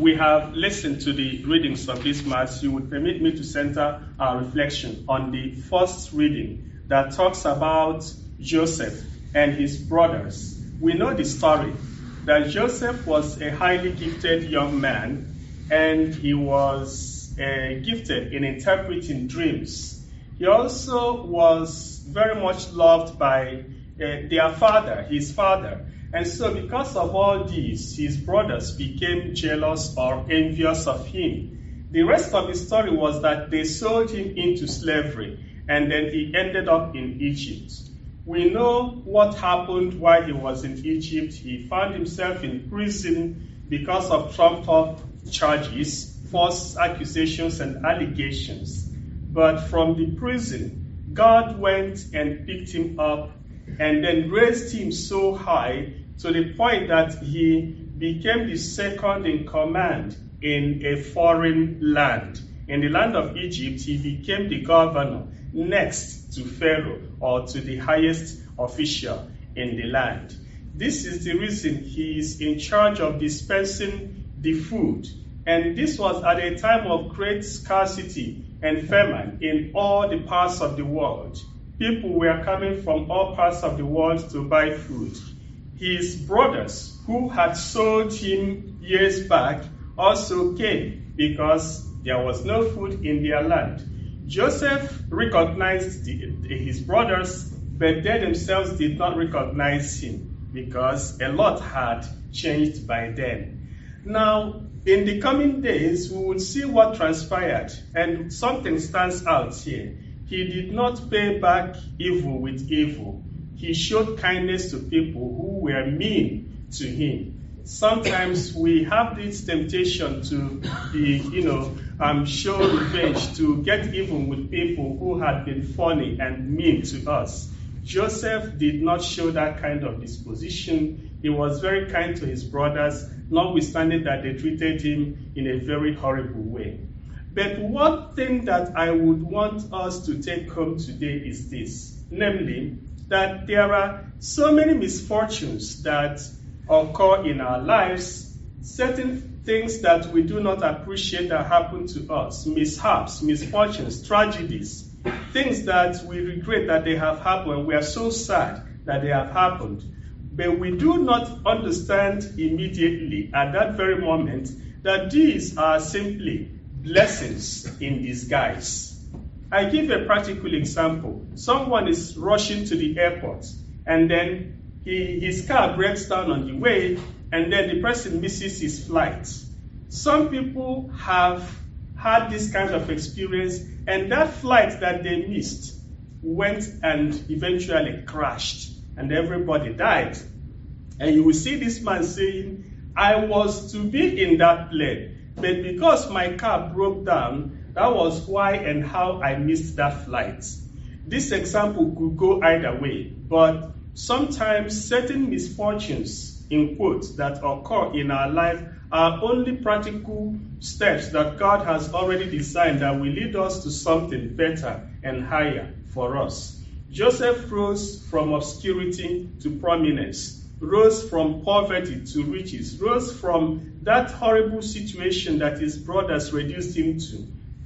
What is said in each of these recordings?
we have listened to the readings of this Mass, you would permit me to center our reflection on the first reading that talks about Joseph and his brothers. We know the story that Joseph was a highly gifted young man, and he was gifted in interpreting dreams. He also was very much loved by their father, his father. And so because of all these, his brothers became jealous or envious of him. The rest of the story was that they sold him into slavery, and then he ended up in Egypt. We know what happened while he was in Egypt. He found himself in prison because of trumped-up charges, false accusations, and allegations. But from the prison, God went and picked him up and then raised him so high to the point that he became the second in command in a foreign land. In the land of Egypt, he became the governor next to Pharaoh, or to the highest official in the land. This is the reason he is in charge of dispensing the food. And this was at a time of great scarcity and famine in all the parts of the world. People were coming from all parts of the world to buy food. His brothers, who had sold him years back, also came because there was no food in their land. Joseph recognized his brothers, but they themselves did not recognize him because a lot had changed by then. Now, in the coming days, we will see what transpired, and something stands out here. He did not pay back evil with evil. He showed kindness to people who were mean to him. Sometimes we have this temptation to be, show revenge, to get even with people who had been funny and mean to us. Joseph did not show that kind of disposition. He was very kind to his brothers, notwithstanding that they treated him in a very horrible way. But one thing that I would want us to take home today is this, namely, that there are so many misfortunes that occur in our lives, certain things that we do not appreciate that happen to us, mishaps, misfortunes, tragedies, things that we regret that they have happened. We are so sad that they have happened. But we do not understand immediately at that very moment that these are simply blessings in disguise. I give a practical example. Someone is rushing to the airport, and then his car breaks down on the way, and then the person misses his flight. Some people have had this kind of experience, and that flight that they missed went and eventually crashed, and everybody died. And you will see this man saying, I was to be in that plane, but because my car broke down, that was why and how I missed that flight. This example could go either way, but sometimes certain misfortunes, in quotes, that occur in our life are only practical steps that God has already designed that will lead us to something better and higher for us. Joseph rose from obscurity to prominence, rose from poverty to riches, rose from that horrible situation that his brothers reduced him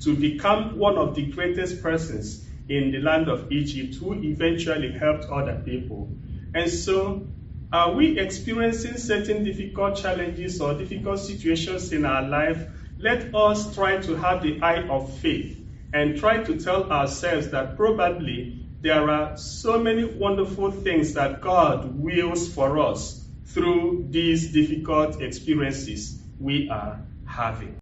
to become one of the greatest persons in the land of Egypt, who eventually helped other people. And so, are we experiencing certain difficult challenges or difficult situations in our life? Let us try to have the eye of faith and try to tell ourselves that probably there are so many wonderful things that God wills for us through these difficult experiences we are having.